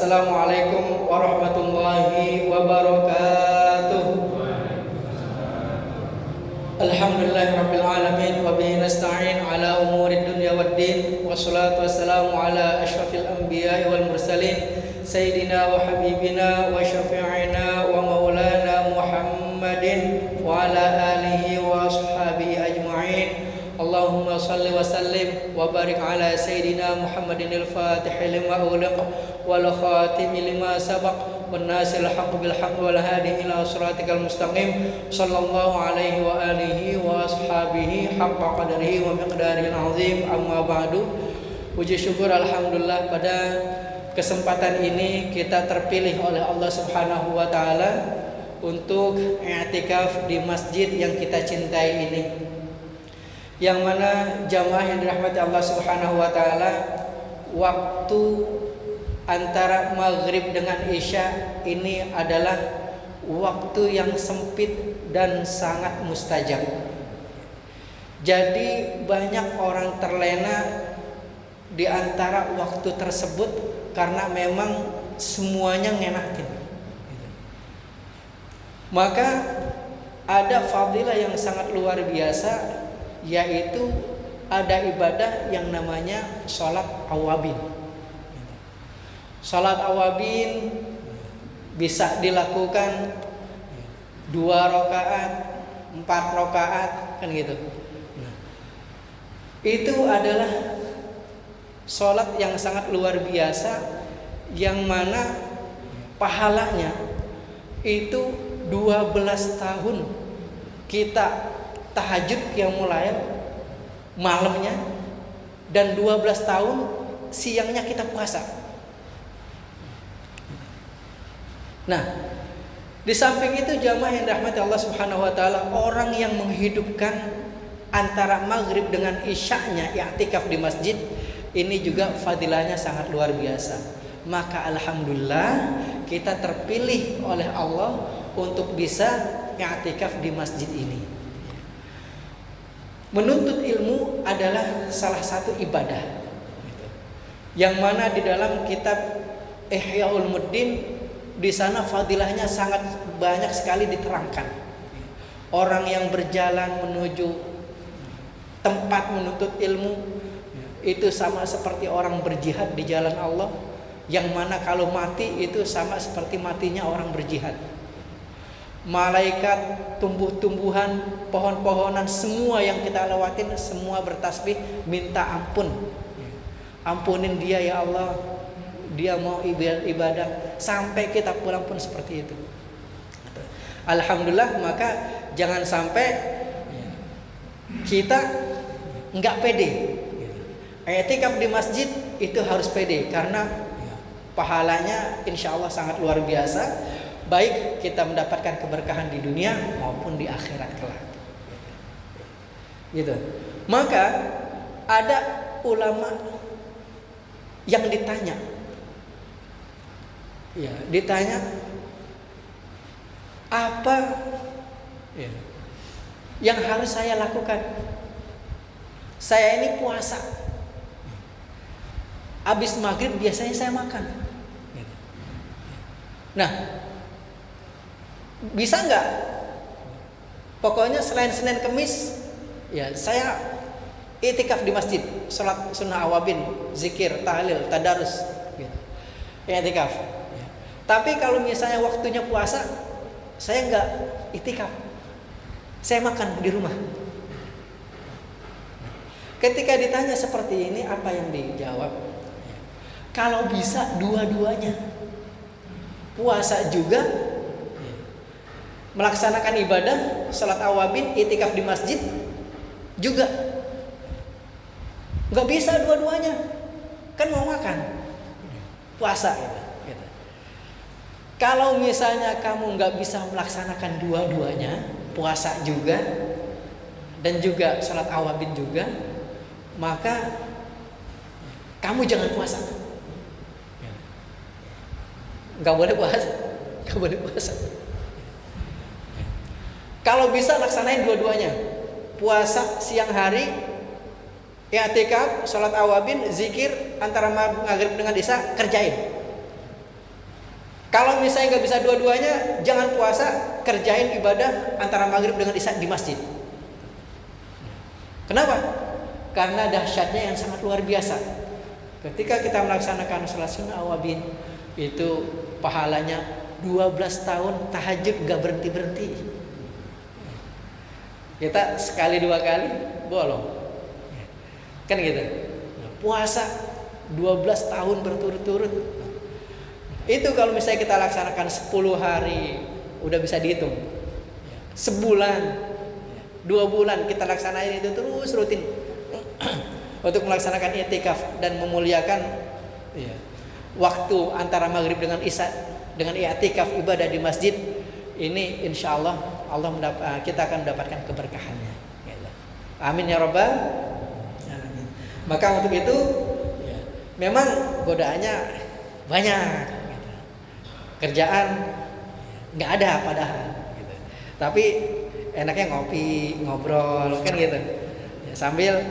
Assalamualaikum warahmatullahi wabarakatuh. Alhamdulillahirabbil alamin wa bihi nasta'in ala umuri dunya waddin wassalatu wassalamu ala asyrafil anbiya'i wal mursalin sayyidina wa habibina wa syafi'ina wa maulana Muhammadin wa ala alihi wa ashabihi ajma'in. Allahumma salli wa sallim wa barik ala sayyidina Muhammadin al-fatih lima uliq wal khatim lima sabaq wan nasil haqq bil haqq wal hadi ila siratikal mustaqim sallallahu alaihi wa alihi wa ashabihi haqqa qadarihi wa miqdaril azim. Amma ba'du. Puji syukur alhamdulillah, pada kesempatan ini kita terpilih oleh Allah Subhanahu wa taala untuk i'tikaf di masjid yang kita cintai ini, yang mana jamaah yang dirahmati Allah Subhanahu wa taala, waktu antara maghrib dengan isya ini adalah waktu yang sempit dan sangat mustajab. Jadi banyak orang terlena di antara waktu tersebut karena memang semuanya ngenakin. Maka ada fadilah yang sangat luar biasa, yaitu ada ibadah yang namanya sholat awabin. Sholat awabin bisa dilakukan 2 rakaat, 4 rakaat, kan gitu. Itu adalah sholat yang sangat luar biasa, yang mana pahalanya itu 12 tahun kita tahajud yang mulai malamnya, dan 12 tahun siangnya kita puasa. Nah, di samping itu jamaah yang dirahmati Allah Subhanahu wa taala, orang yang menghidupkan antara maghrib dengan isya'nya i'tikaf di masjid, ini juga fadilahnya sangat luar biasa. Maka alhamdulillah kita terpilih oleh Allah untuk bisa i'tikaf di masjid ini. Menuntut ilmu adalah salah satu ibadah, yang mana di dalam kitab Ihya Ulumuddin, di sana fadilahnya sangat banyak sekali diterangkan. Orang yang berjalan menuju tempat menuntut ilmu itu sama seperti orang berjihad di jalan Allah, yang mana kalau mati itu sama seperti matinya orang berjihad. Malaikat, tumbuh-tumbuhan, pohon-pohonan, semua yang kita lewatin semua bertasbih minta ampun. Ampunin dia ya Allah, dia mau ibadah, sampai kita pulang pun seperti itu. Alhamdulillah, maka jangan sampai kita enggak pede. I'tikaf di masjid itu harus pede, karena pahalanya insya Allah sangat luar biasa, baik kita mendapatkan keberkahan di dunia maupun di akhirat kelak. Gitu. Maka ada ulama yang ditanya, apa yang harus saya lakukan? Saya ini puasa, habis maghrib biasanya saya makan. Nah, bisa nggak? Pokoknya selain Senin Kemis, ya saya i'tikaf di masjid, sholat sunnah awabin, zikir, tahlil, tadarus, gitu. I'tikaf. Tapi kalau misalnya waktunya puasa, saya nggak i'tikaf, saya makan di rumah. Ketika ditanya seperti ini, apa yang dijawab? Kalau bisa dua-duanya, puasa juga, melaksanakan ibadah, sholat awabin, i'tikaf di masjid juga. Nggak bisa dua-duanya, kan mau makan, puasa gitu. Kalau misalnya kamu nggak bisa melaksanakan dua-duanya, puasa juga dan juga sholat awabin juga, maka kamu jangan puasa. Nggak boleh puasa, nggak boleh puasa. Kalau bisa laksanain dua-duanya, puasa siang hari, i'tikaf, sholat awabin, zikir antara maghrib dengan isya, kerjain. Kalau misalnya nggak bisa dua-duanya, jangan puasa, kerjain ibadah antara maghrib dengan isya di masjid. Kenapa? Karena dahsyatnya yang sangat luar biasa. Ketika kita melaksanakan sholat sunnah awabin, itu pahalanya 12 tahun tahajud gak berhenti-berhenti. Kita sekali dua kali bolong, kan gitu. Puasa 12 tahun berturut-turut. Itu kalau misalnya kita laksanakan 10 hari, udah bisa dihitung. Sebulan, 2 bulan kita laksanain itu terus rutin untuk melaksanakan i'tikaf dan memuliakan waktu antara maghrib dengan isya dengan i'tikaf ibadah di masjid. Ini insya Allah kita akan mendapatkan keberkahannya. Amin ya rabbal alamin. Maka untuk itu memang godaannya banyak. Kerjaan nggak ada padahal. Tapi enaknya ngopi, ngobrol kan gitu. Sambil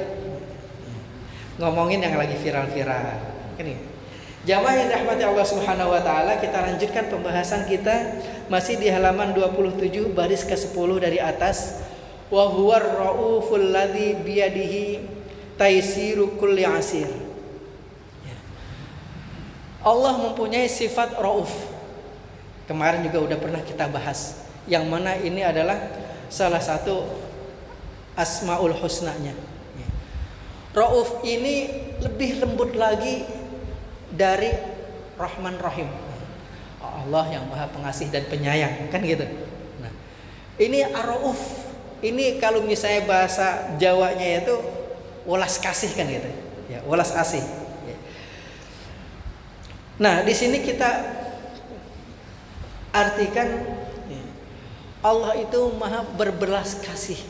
ngomongin yang lagi viral-viral. Kan gitu. Jamaah yang dirahmati Allah Subhanahu wa taala, kita lanjutkan pembahasan kita masih di halaman 27 baris ke-10 dari atas. Wa huwar rauful ladzi biyadihi taisiru kulli asir. Allah mempunyai sifat rauf. Kemarin juga udah pernah kita bahas, yang mana ini adalah salah satu asmaul husnanya. Rauf ini lebih lembut lagi dari Rahman Rahim. Allah yang Maha Pengasih dan Penyayang, kan gitu. Nah, ini Ar-Rauf. Ini kalau misalnya bahasa Jawanya itu welas kasih kan gitu. Ya, welas asih. Ya. Nah, di sini kita artikan Allah itu Maha berbelas kasih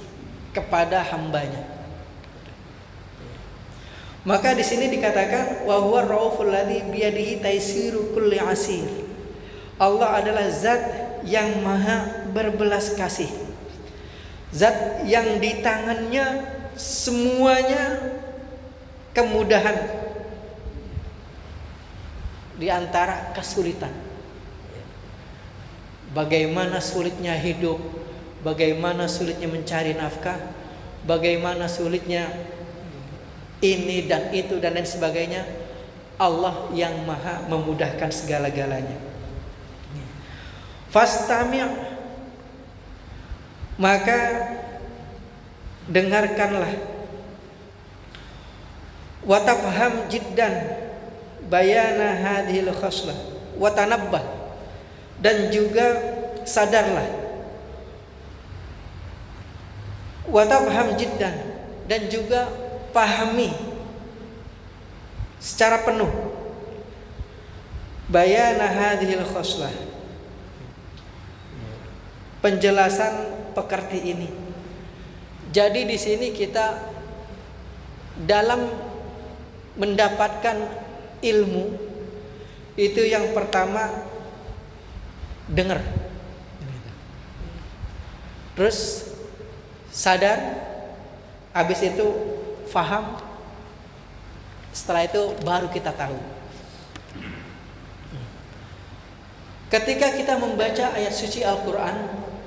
kepada hambanya. Maka di sini dikatakan wa huwa rauful ladzi biyadihi taisiru kulli asir. Allah adalah zat yang Maha berbelas kasih. Zat yang di tangannya semuanya kemudahan di antara kesulitan. Bagaimana sulitnya hidup, bagaimana sulitnya mencari nafkah, bagaimana sulitnya ini dan itu dan lain sebagainya, Allah yang Maha memudahkan segala-galanya. Fastami', maka dengarkanlah, wa tafham jiddan bayana hadhil khaslah wa tanabbah, dan juga sadarlah, wa tafham jiddan, dan juga pahami secara penuh bayana hadhil khaslah, penjelasan pekerti ini. Jadi di sini kita dalam mendapatkan ilmu itu yang pertama dengar, terus sadar, habis itu faham, setelah itu baru kita tahu. Ketika kita membaca ayat suci Al-Quran,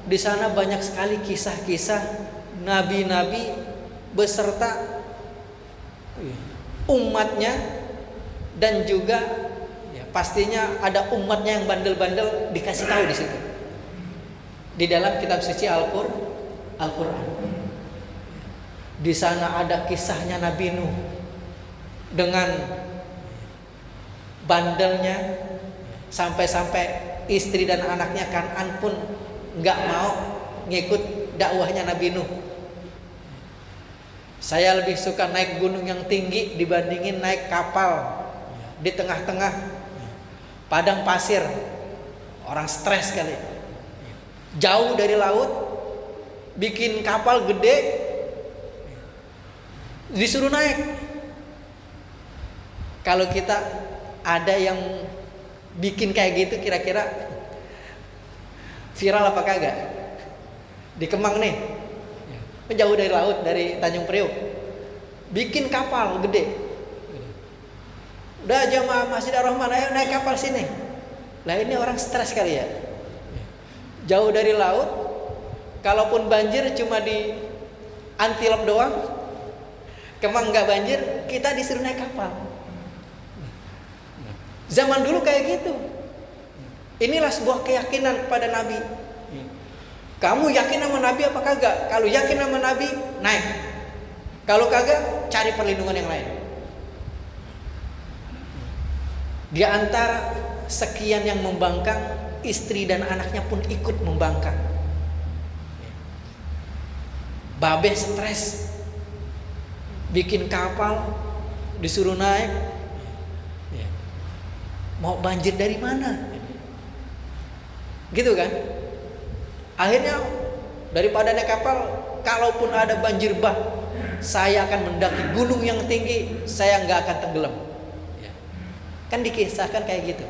di sana banyak sekali kisah-kisah nabi-nabi beserta umatnya, dan juga pastinya ada umatnya yang bandel-bandel dikasih tahu di situ. Di dalam kitab suci Al-Quran. Di sana ada kisahnya Nabi Nuh dengan bandelnya, sampai-sampai istri dan anaknya Kan'an pun nggak mau ngikut dakwahnya Nabi Nuh. Saya lebih suka naik gunung yang tinggi dibandingin naik kapal di tengah-tengah padang pasir. Orang stres kali, jauh dari laut, bikin kapal gede, disuruh naik. Kalau kita ada yang bikin kayak gitu, kira-kira viral apa kagak? Di Kemang nih, jauh dari laut, dari Tanjung Priok, bikin kapal gede. Udah jamaah Masjid Ar-Rahman, ayo naik kapal sini. Lah ini orang stres kali ya. Jauh dari laut, kalaupun banjir cuma di Antilop doang, Kemang nggak banjir, kita disuruh naik kapal. Zaman dulu kayak gitu. Inilah sebuah keyakinan kepada Nabi. Kamu yakin sama Nabi apa kagak? Kalau yakin sama Nabi, naik. Kalau kagak, cari perlindungan yang lain. Di antara sekian yang membangkang, istri dan anaknya pun ikut membangkang. Babe stres, bikin kapal, disuruh naik. Mau banjir dari mana? Gitu kan? Akhirnya daripada naik kapal, kalaupun ada banjir bah, saya akan mendaki gunung yang tinggi, saya nggak akan tenggelam. Kan dikisahkan kayak gitu.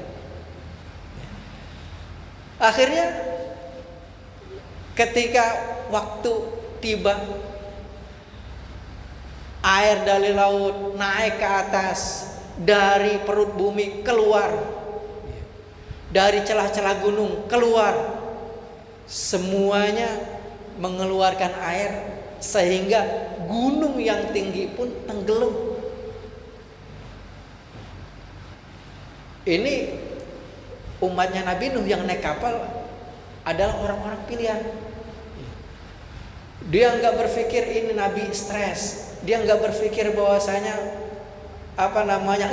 Akhirnya ketika waktu tiba, air dari laut naik ke atas, dari perut bumi keluar, dari celah-celah gunung keluar, semuanya mengeluarkan air sehingga gunung yang tinggi pun tenggelam. Ini umatnya Nabi Nuh yang naik kapal adalah orang-orang pilihan. Dia nggak berpikir ini Nabi stres. Dia nggak berpikir bahwasanya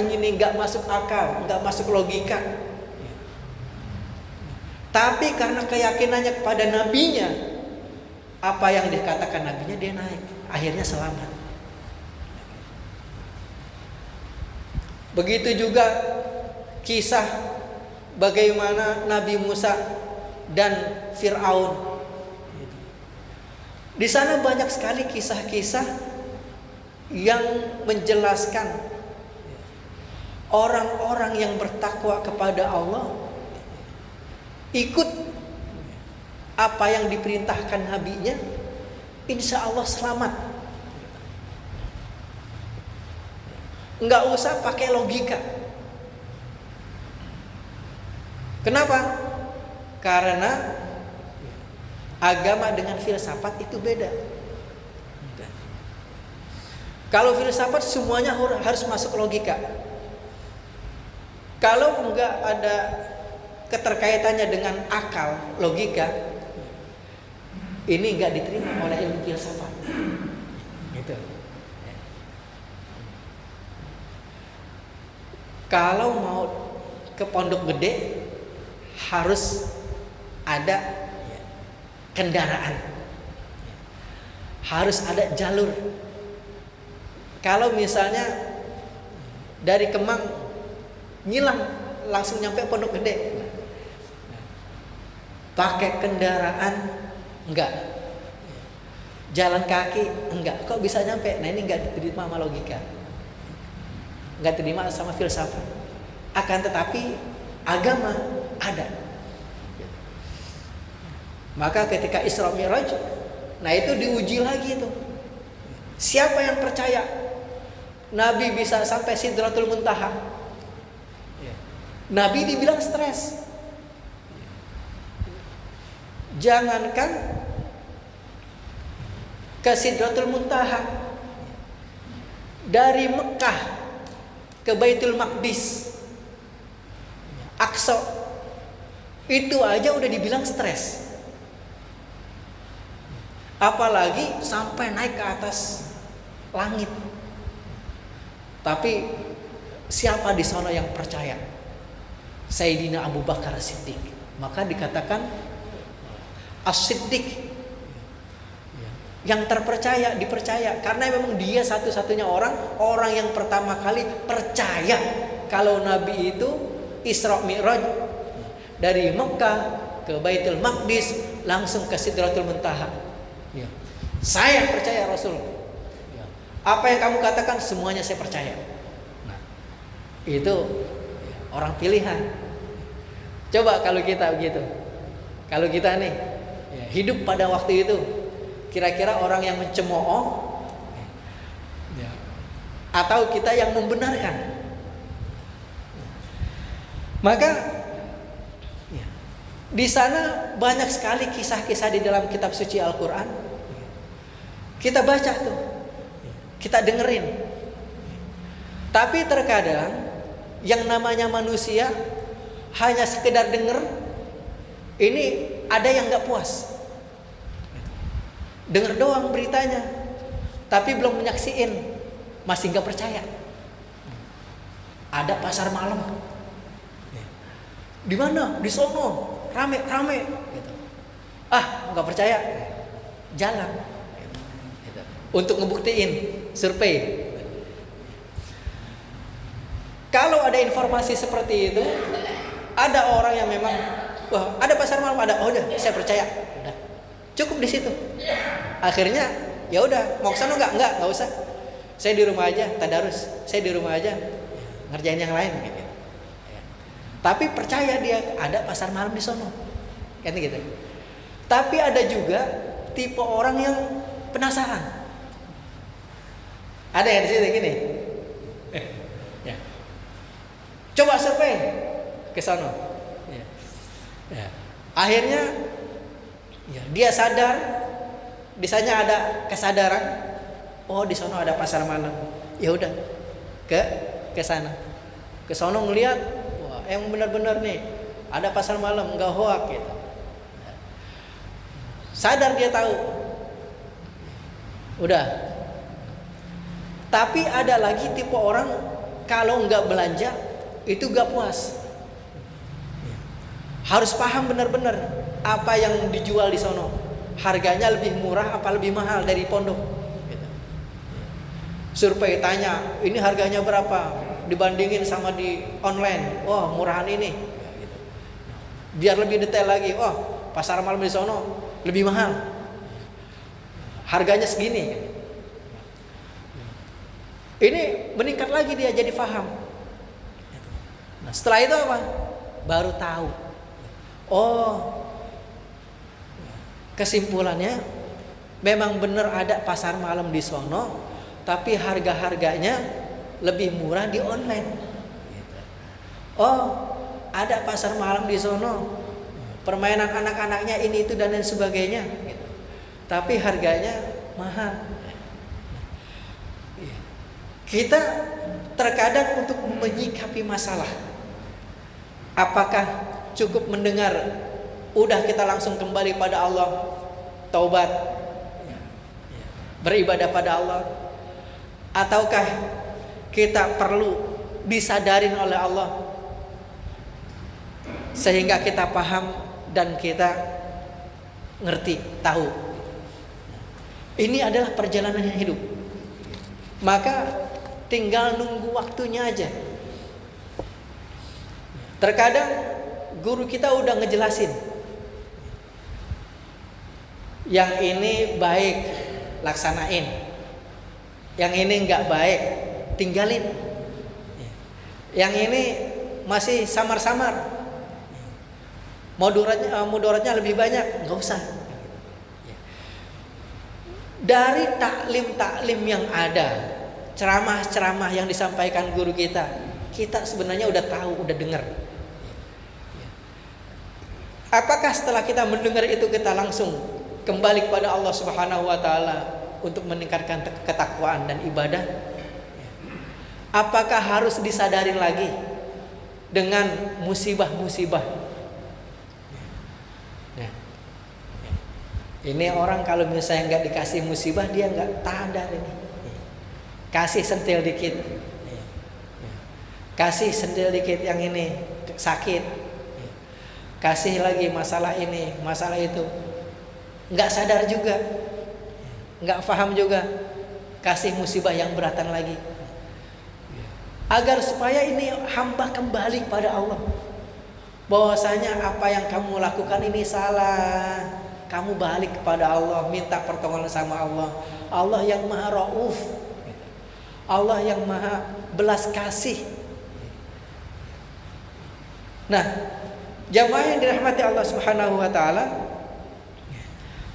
ini nggak masuk akal, nggak masuk logika. Tapi karena keyakinannya kepada nabinya, apa yang dikatakan nabinya dia naik, akhirnya selamat. Begitu juga kisah bagaimana Nabi Musa dan Fir'aun. Di sana banyak sekali kisah-kisah yang menjelaskan orang-orang yang bertakwa kepada Allah ikut apa yang diperintahkan nabinya, insya Allah selamat. Nggak usah pakai logika. Kenapa? Karena agama dengan filsafat itu beda. Kalau filsafat semuanya harus masuk logika. Kalau enggak ada keterkaitannya dengan akal, logika, ini enggak diterima oleh ilmu filsafat. Gitu. Kalau mau ke Pondok Gede harus ada kendaraan, harus ada jalur. Kalau misalnya dari Kemang nyilang langsung nyampe Pondok Gede, pakai kendaraan enggak, jalan kaki enggak, kok bisa nyampe? Nah ini enggak diterima sama logika, enggak terima sama filsafat. Akan tetapi agama ada. Maka ketika Isra Mi'raj, nah itu diuji lagi tuh. Siapa yang percaya Nabi bisa sampai Sidratul Muntaha? Nabi dibilang stres. Jangankan ke Sidratul Muntaha, dari Mekah ke Baitul Maqdis, Aqsa, itu aja udah dibilang stres. Apalagi sampai naik ke atas langit. Tapi siapa di sana yang percaya? Sayyidina Abu Bakar Siddiq. Maka dikatakan As-Siddiq, yang terpercaya, dipercaya, karena memang dia satu-satunya orang yang pertama kali percaya kalau Nabi itu Isra Mi'raj dari Mekah ke Baitul Maqdis langsung ke Sidratul Muntaha. Saya percaya Rasul. Apa yang kamu katakan semuanya saya percaya. Nah, itu orang pilihan. Coba kalau kita begitu, kalau kita nih hidup pada waktu itu, kira-kira orang yang mencemooh atau kita yang membenarkan? Maka Di sana banyak sekali kisah-kisah di dalam kitab suci Al-Quran. Kita baca tuh, kita dengerin. Tapi terkadang yang namanya manusia hanya sekedar denger, ini ada yang gak puas. Denger doang beritanya, tapi belum menyaksiin, masih gak percaya. Ada pasar malam. Di mana? Di sono, rame. Gitu. Gak percaya, jalan. Gitu. Untuk ngebuktiin, survei. Kalau ada informasi seperti itu, ada orang yang memang, wah ada pasar malam, ada, oh udah saya percaya, udah cukup di situ. Akhirnya ya udah mau kesana nggak usah, saya di rumah aja tadarus, saya di rumah aja ngerjain yang lain gitu. Tapi percaya dia ada pasar malam di sono, kan gitu. Tapi ada juga tipe orang yang penasaran. Ada yang di sini gini. Coba survei ke sana. Akhirnya dia sadar, di sana ada kesadaran. Oh, di sana ada pasar malam. Ya udah ke sana. Ke sana ngelihat, wah, yang benar-benar nih ada pasar malam, enggak hoak gitu. Sadar dia tahu. Udah. Tapi ada lagi tipe orang kalau enggak belanja itu gak puas. Harus paham benar-benar apa yang dijual di sono. Harganya lebih murah apa lebih mahal dari pondok. Survei tanya, ini harganya berapa? Dibandingin sama di online. Oh, murahan ini. Biar lebih detail lagi. Oh, pasar malam di sono lebih mahal. Harganya segini. Ini meningkat lagi dia jadi paham. Nah, setelah itu apa? Baru tahu. Oh, kesimpulannya memang benar ada pasar malam di sono, tapi harga-harganya lebih murah di online. Oh, ada pasar malam di sono, permainan anak-anaknya ini itu dan lain sebagainya, tapi harganya mahal. Kita terkadang untuk menyikapi masalah, apakah cukup mendengar, udah kita langsung kembali pada Allah, taubat, beribadah pada Allah, ataukah kita perlu disadarin oleh Allah sehingga kita paham dan kita ngerti, tahu. Ini adalah perjalanan hidup. Maka tinggal nunggu waktunya aja. Terkadang guru kita udah ngejelasin, yang ini baik laksanain, yang ini nggak baik tinggalin, yang ini masih samar-samar, mudaratnya lebih banyak, nggak usah. Dari taklim yang ada, ceramah-ceramah yang disampaikan guru kita sebenarnya udah tahu, udah dengar. Apakah setelah kita mendengar itu kita langsung kembali kepada Allah Subhanahu wa taala untuk meningkatkan ketakwaan dan ibadah? Apakah harus disadarin lagi dengan musibah-musibah? Ini orang kalau misalnya nggak dikasih musibah dia nggak tahan ini. Kasih sentil dikit, kasih sentil dikit yang ini sakit, kasih lagi masalah ini, masalah itu, nggak sadar juga, nggak paham juga, kasih musibah yang beratan lagi, agar supaya ini hamba kembali pada Allah, bahwasanya apa yang kamu lakukan ini salah, kamu balik kepada Allah, minta pertolongan sama Allah, Allah yang Maha Rauf, Allah yang Maha belas kasih. Nah, jamaah yang dirahmati Allah Subhanahu wa taala,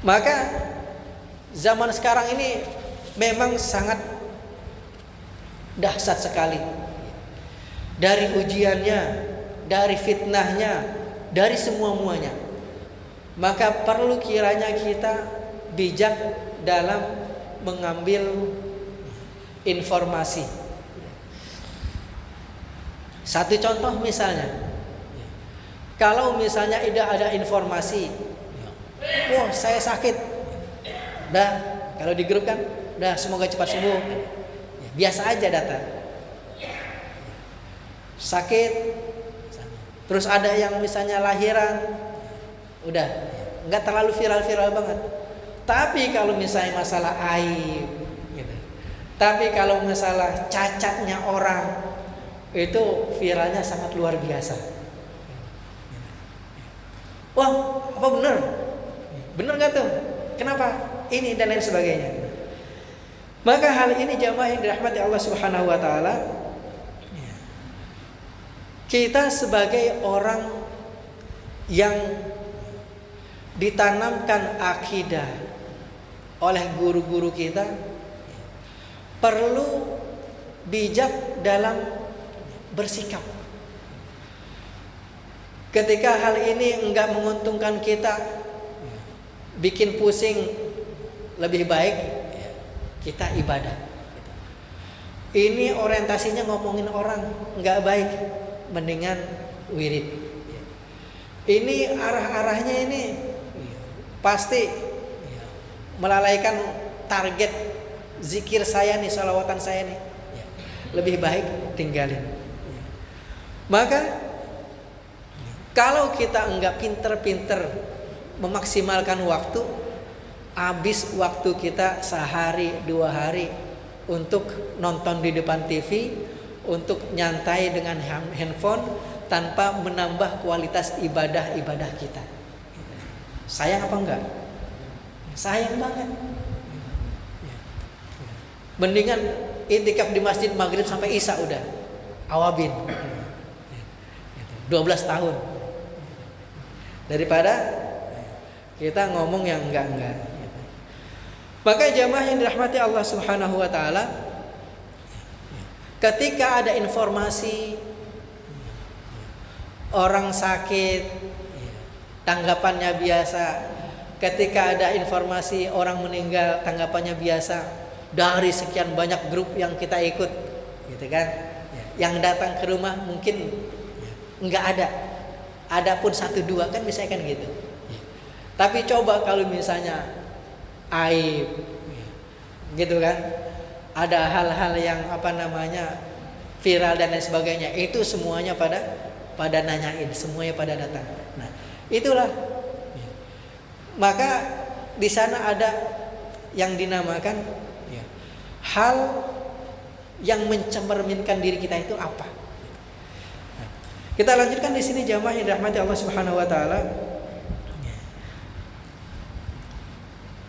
maka zaman sekarang ini memang sangat dahsyat sekali. Dari ujiannya, dari fitnahnya, dari semua-muanya. Maka perlu kiranya kita bijak dalam mengambil informasi. Satu contoh misalnya, kalau misalnya ada informasi, wah saya sakit, dah kalau di grup kan, dah semoga cepat sembuh, biasa aja data. Sakit, terus ada yang misalnya lahiran, udah nggak terlalu viral-viral banget. Tapi kalau misalnya masalah aib, gitu. Tapi kalau masalah cacatnya orang, itu viralnya sangat luar biasa. Wah, apa benar? Benar nggak tuh? Kenapa? Ini dan lain sebagainya. Maka hal ini jamaah yang dirahmati Allah Subhanahu Wa Taala, kita sebagai orang yang ditanamkan akidah oleh guru-guru kita, perlu bijak dalam bersikap. Ketika hal ini enggak menguntungkan kita, bikin pusing, lebih baik kita ibadah. Ini orientasinya ngomongin orang, enggak baik, mendingan wirid. Ini arah-arahnya ini pasti melalaikan target zikir saya nih, salawatan saya nih. Lebih baik tinggalin. Maka kalau kita enggak pinter-pinter memaksimalkan waktu, habis waktu kita sehari 2 hari untuk nonton di depan TV, untuk nyantai dengan handphone tanpa menambah kualitas ibadah kita. Sayang apa enggak? Sayang banget. Mendingan iktikaf di masjid maghrib sampai isya udah awabin 12 tahun daripada kita ngomong yang enggak. Maka jamaah yang dirahmati Allah Subhanahu Wa Taala, ketika ada informasi orang sakit, tanggapannya biasa. Ketika ada informasi orang meninggal, tanggapannya biasa. Dari sekian banyak grup yang kita ikut, gitu kan? Yang datang ke rumah mungkin nggak ada. Ada pun 1-2 kan misalnya kan gitu. Tapi coba kalau misalnya aib, gitu kan? Ada hal-hal yang viral dan lain sebagainya. Itu semuanya pada nanyain, semuanya pada datang. Nah, itulah. Maka di sana ada yang dinamakan hal yang mencerminkan diri kita itu apa. Nah, kita lanjutkan di sini jamaah yang dirahmati Allah Subhanahu Wa Taala.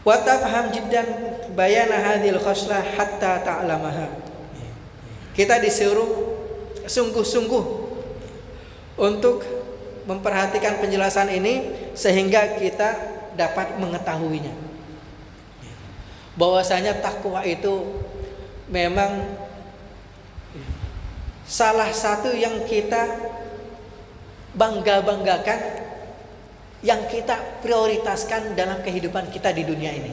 Wa tafham jiddan bayana hadhil khoslah hatta ta'lamaha. Kita disuruh sungguh-sungguh untuk memperhatikan penjelasan ini sehingga kita dapat mengetahuinya. Bahwasanya takwa itu memang salah satu yang kita bangga-banggakan, yang kita prioritaskan dalam kehidupan kita di dunia ini.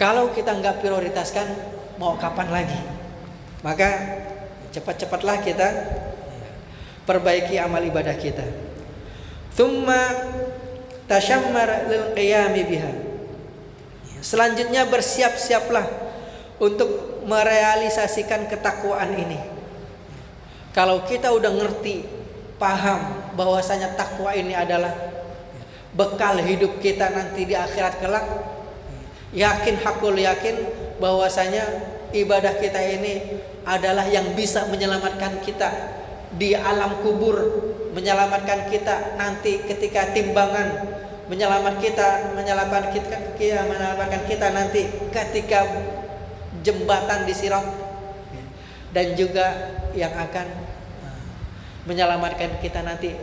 Kalau kita nggak prioritaskan, mau kapan lagi? Maka cepat-cepatlah kita perbaiki amal ibadah kita. Thumma tashammar lil qiyami biha. Selanjutnya bersiap-siaplah untuk merealisasikan ketakwaan ini. Kalau kita udah ngerti, paham bahwasanya takwa ini adalah bekal hidup kita nanti di akhirat kelak, hakul yakin bahwasanya ibadah kita ini adalah yang bisa menyelamatkan kita di alam kubur, menyelamatkan kita nanti ketika timbangan, menyelamatkan kita nanti ketika jembatan di Sirat, dan juga yang akan menyelamatkan kita nanti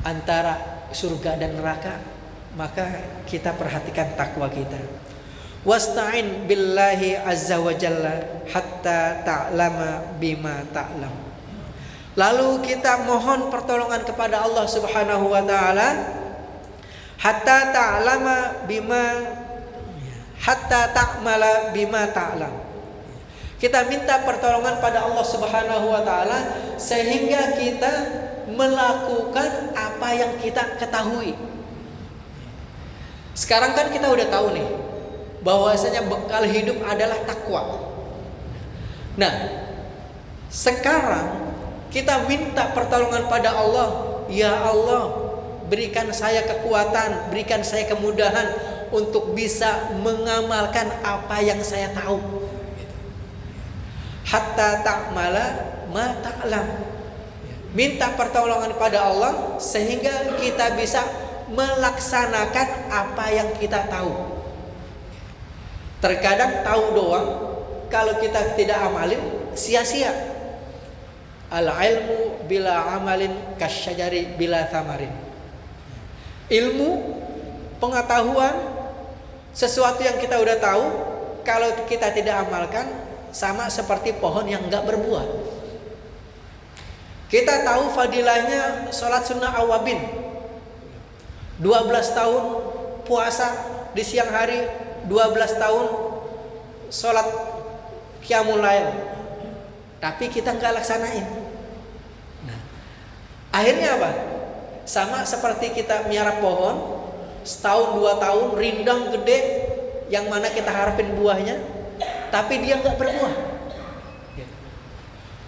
antara surga dan neraka. Maka kita perhatikan takwa kita. Wasta'in billahi azza wa jalla hatta ta'lama bima ta'lam. Lalu kita mohon pertolongan kepada Allah Subhanahu wa taala hatta ta'lama bima hatta ta'mala bima ta'lam. Kita minta pertolongan pada Allah Subhanahu wa taala sehingga kita melakukan apa yang kita ketahui. Sekarang kan kita udah tahu nih bahwasanya bekal hidup adalah takwa. Nah, sekarang kita minta pertolongan pada Allah. Ya Allah, berikan saya kekuatan, berikan saya kemudahan untuk bisa mengamalkan apa yang saya tahu. Hatta ta'mala ma ta'lam. Minta pertolongan pada Allah sehingga kita bisa melaksanakan apa yang kita tahu. Terkadang tahu doang, kalau kita tidak amalin sia-sia. Al-ilmu bila amalin kasyajari bila thamarin. Ilmu, pengetahuan, sesuatu yang kita udah tahu, kalau kita tidak amalkan, sama seperti pohon yang enggak berbuah. Kita tahu fadilahnya sholat sunnah awabin, 12 tahun puasa di siang hari, 12 tahun sholat qiyamul lail, tapi kita enggak laksanain. Nah, akhirnya apa? Sama seperti kita miara pohon, setahun 2 tahun rindang gede, yang mana kita harapin buahnya, tapi dia enggak berbuah.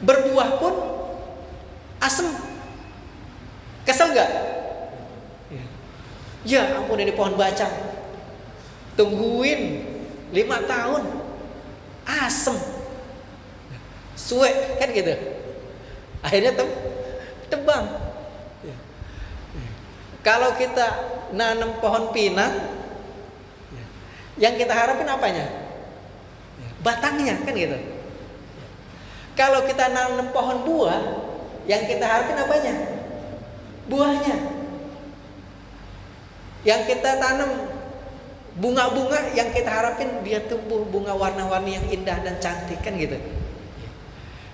Berbuah pun asem. Kesel enggak? Ya ampun, ini pohon bacang, tungguin 5 tahun asem, suwe kan gitu. Akhirnya tebang. Kalau kita nanam pohon pinang, yang kita harapin apanya? Batangnya kan gitu. Kalau kita nanam pohon buah, yang kita harapin apanya? Buahnya. Yang kita tanam bunga-bunga, yang kita harapin dia tumbuh bunga warna-warni yang indah dan cantik kan gitu.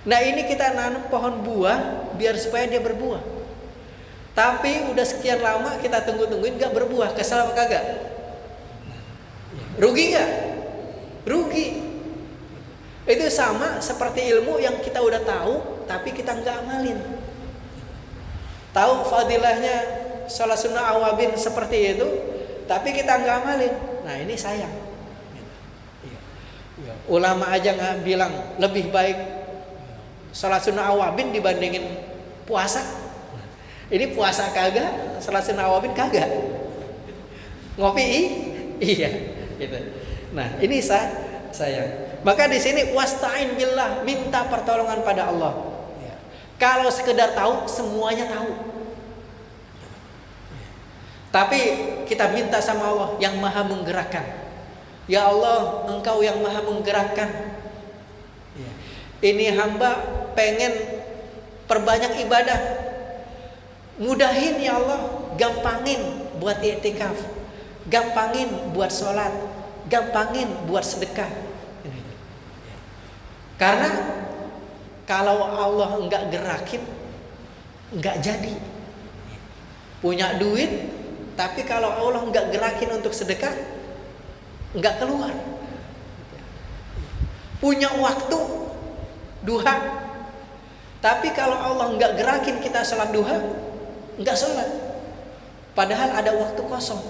Nah, ini kita nanam pohon buah biar supaya dia berbuah. Tapi udah sekian lama kita tungguin gak berbuah, kesal apa kagak? Rugi gak? Rugi. Itu sama seperti ilmu yang kita udah tahu tapi kita gak amalin. Tahu fadilahnya sholat sunnah awabin seperti itu, tapi kita nggak amalin. Nah, ini sayang. Ulama aja nggak bilang lebih baik sholat sunnah awabin dibandingin puasa. Ini puasa kagak, sholat sunnah awabin kagak. Ngopi iya, gitu. Nah, ini sayang. Maka di sini wasta'in billah, minta pertolongan pada Allah. Kalau sekedar tahu, semuanya tahu. Tapi kita minta sama Allah yang maha menggerakkan. Ya Allah, Engkau yang maha menggerakkan. Ini hamba pengen perbanyak ibadah. Mudahin ya Allah, gampangin buat i'tikaf, gampangin buat sholat, gampangin buat sedekah. Karena kalau Allah enggak gerakin, enggak jadi. Punya duit, tapi kalau Allah enggak gerakin untuk sedekah, enggak keluar. Punya waktu duha, tapi kalau Allah enggak gerakin kita sholat duha, enggak sholat. Padahal ada waktu kosong.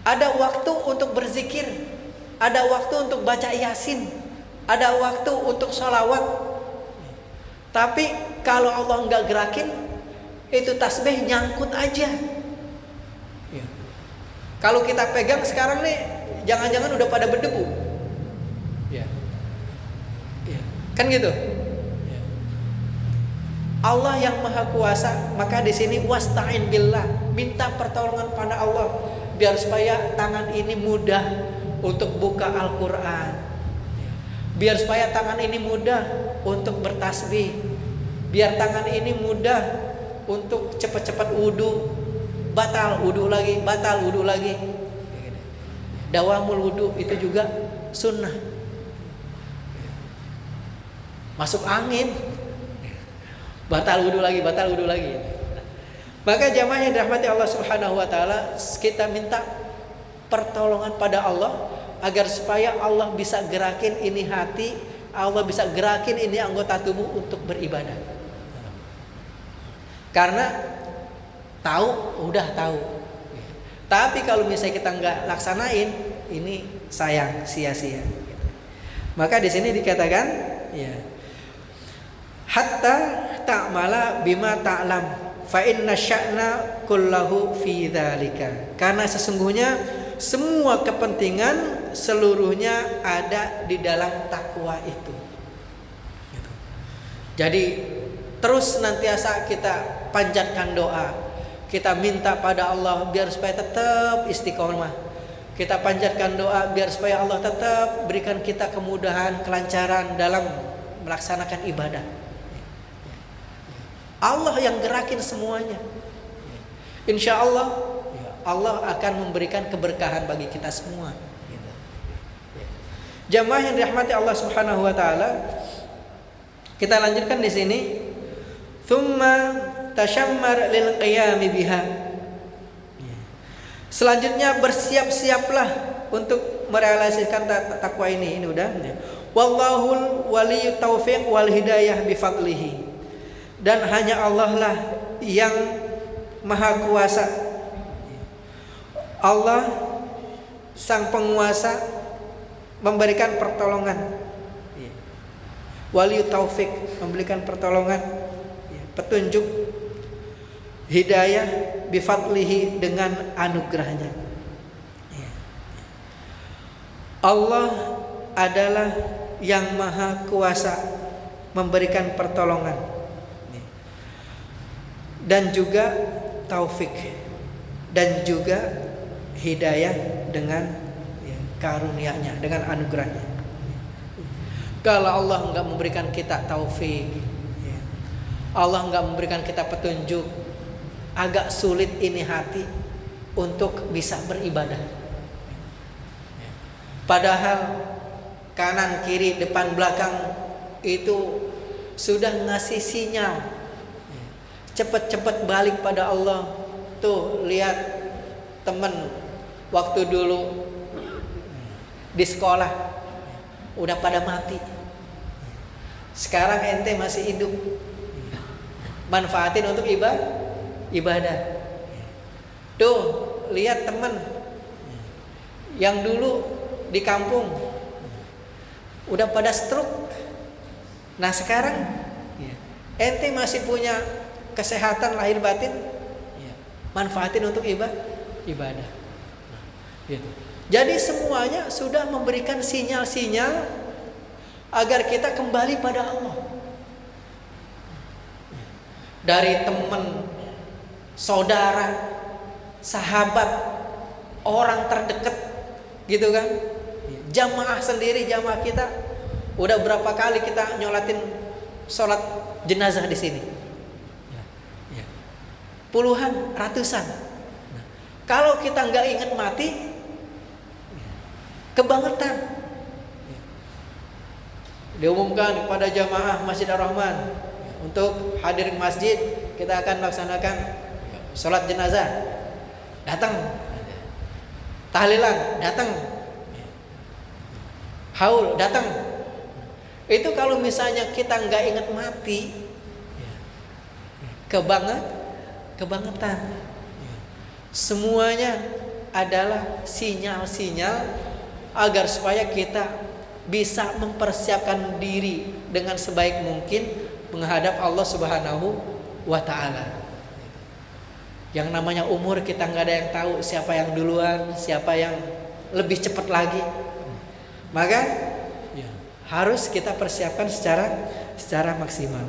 Ada waktu untuk berzikir, ada waktu untuk baca yasin, ada waktu untuk sholawat. Tapi kalau Allah enggak gerakin, itu tasbih nyangkut aja. Kalau kita pegang sekarang nih, jangan-jangan udah pada berdebu. Kan gitu. Allah yang maha kuasa, maka di sini wasta'in billah, minta pertolongan pada Allah biar supaya tangan ini mudah untuk buka Al-Quran, biar supaya tangan ini mudah untuk bertasbih, biar tangan ini mudah untuk cepat-cepat wudu, batal wudu lagi, batal wudu lagi. Dawamul wudu itu juga sunnah. Masuk angin, batal wudhu lagi. Maka jamaah yang dirahmati Allah Subhanahu wa taala, kita minta pertolongan pada Allah agar supaya Allah bisa gerakin ini hati, Allah bisa gerakin ini anggota tubuh untuk beribadah. Karena udah tahu. Tapi kalau misalnya kita nggak laksanain, ini sayang, sia-sia. Maka di sini dikatakan, ya, hatta ta'mala bima ta'lam, fa inna sya'na kullahu fi dzalika. Karena sesungguhnya semua kepentingan seluruhnya ada di dalam takwa itu. Jadi terus nantiasa kita panjatkan doa, kita minta pada Allah biar supaya tetap istiqomah. Kita panjatkan doa biar supaya Allah tetap berikan kita kemudahan, kelancaran dalam melaksanakan ibadah. Allah yang gerakin semuanya. Insya Allah Allah akan memberikan keberkahan bagi kita semua. Jamaah yang dirahmati Allah Subhanahu wa taala, kita lanjutkan di sini. Tsumma tashammar lil qiyam biha. Selanjutnya bersiap-siaplah untuk merealisasikan takwa ini. Ini udah. Wallahul waliyut taufiq wal hidayah bi fadlihi. Dan hanya Allah lah yang maha kuasa. Allah sang penguasa memberikan pertolongan. Waliyut taufik, memberikan pertolongan, petunjuk, hidayah bifadlihi, dengan anugerahnya. Allah adalah yang maha kuasa memberikan pertolongan dan juga taufik dan juga hidayah dengan karunia-Nya, dengan anugerahnya. Kalau Allah enggak memberikan kita taufik, Allah enggak memberikan kita petunjuk, agak sulit ini hati untuk bisa beribadah. Padahal kanan, kiri, depan, belakang itu sudah ngasih sinyal, cepat-cepat balik pada Allah. Tuh lihat temen waktu dulu di sekolah udah pada mati, sekarang ente masih hidup, manfaatin untuk ibadah. Tuh lihat temen yang dulu di kampung udah pada stroke, nah sekarang ente masih punya kesehatan lahir batin, manfaatin untuk ibadah. Gitu. Jadi semuanya sudah memberikan sinyal-sinyal agar kita kembali pada Allah. Dari teman, saudara, sahabat, orang terdekat, gitu kan? Jamaah sendiri, jamaah kita, udah berapa kali kita nyolatin sholat jenazah di sini? Puluhan, ratusan. Kalau kita nggak ingat mati, kebangetan. Diumumkan kepada jamaah Masjid Ar-Rahman untuk hadir ke masjid, kita akan melaksanakan sholat jenazah. Datang, tahlilan, datang, haul, datang. Itu kalau misalnya kita nggak ingat mati, kebangetan. Semuanya adalah sinyal-sinyal agar supaya kita bisa mempersiapkan diri dengan sebaik mungkin menghadap Allah Subhanahu wa ta'ala. Yang namanya umur, kita nggak ada yang tahu siapa yang duluan, siapa yang lebih cepat lagi. Maka harus kita persiapkan secara maksimal.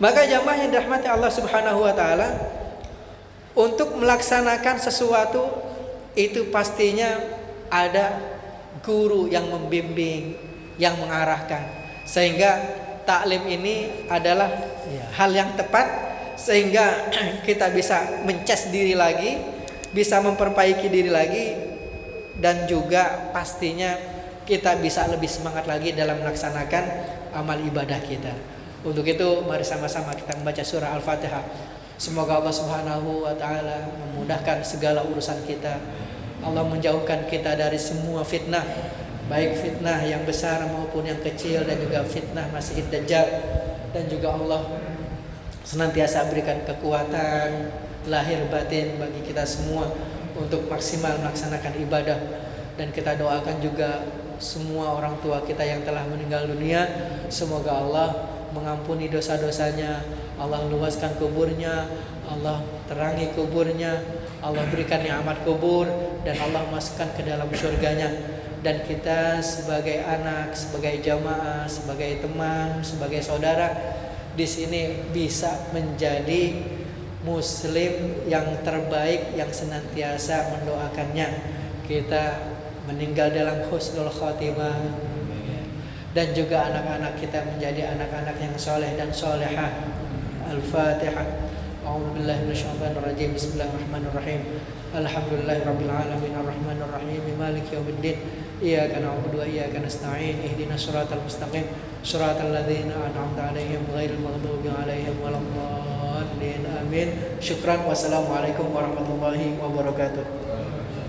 Maka jamaah yang dirahmati Allah Subhanahu wa ta'ala, untuk melaksanakan sesuatu itu pastinya ada guru yang membimbing, yang mengarahkan, sehingga taklim ini adalah hal yang tepat, sehingga kita bisa mencas diri lagi, bisa memperbaiki diri lagi, dan juga pastinya kita bisa lebih semangat lagi dalam melaksanakan amal ibadah kita. Untuk itu mari sama-sama kita membaca surah Al-Fatihah. Semoga Allah Subhanahu wa taala memudahkan segala urusan kita. Allah menjauhkan kita dari semua fitnah, baik fitnah yang besar maupun yang kecil, dan juga fitnah Masih Dajjal. Dan juga Allah senantiasa berikan kekuatan lahir batin bagi kita semua untuk maksimal melaksanakan ibadah. Dan kita doakan juga semua orang tua kita yang telah meninggal dunia, semoga Allah mengampuni dosa-dosanya, Allah luaskan kuburnya, Allah terangi kuburnya, Allah berikan nikmat kubur, dan Allah masukkan ke dalam surganya. Dan kita sebagai anak, sebagai jamaah, sebagai teman, sebagai saudara di sini bisa menjadi muslim yang terbaik yang senantiasa mendoakannya. Kita meninggal dalam husnul khotimah, dan juga anak-anak kita menjadi anak-anak yang soleh dan solehah. Al-Fatihah. A'udzubillahi minasyaitonir rajim. Bismillahirrahmanirrahim. Alhamdulillahirabbil alamin arrahmanir rahim maliki yaumiddin. Iyyaka na'budu wa iyyaka nasta'in. Ihdinas siratal mustaqim. Siratal ladzina an'amta 'alaihim ghairil maghdubi 'alaihim waladdallin. Amin. Syukran. Wassalamualaikum warahmatullahi wabarakatuh.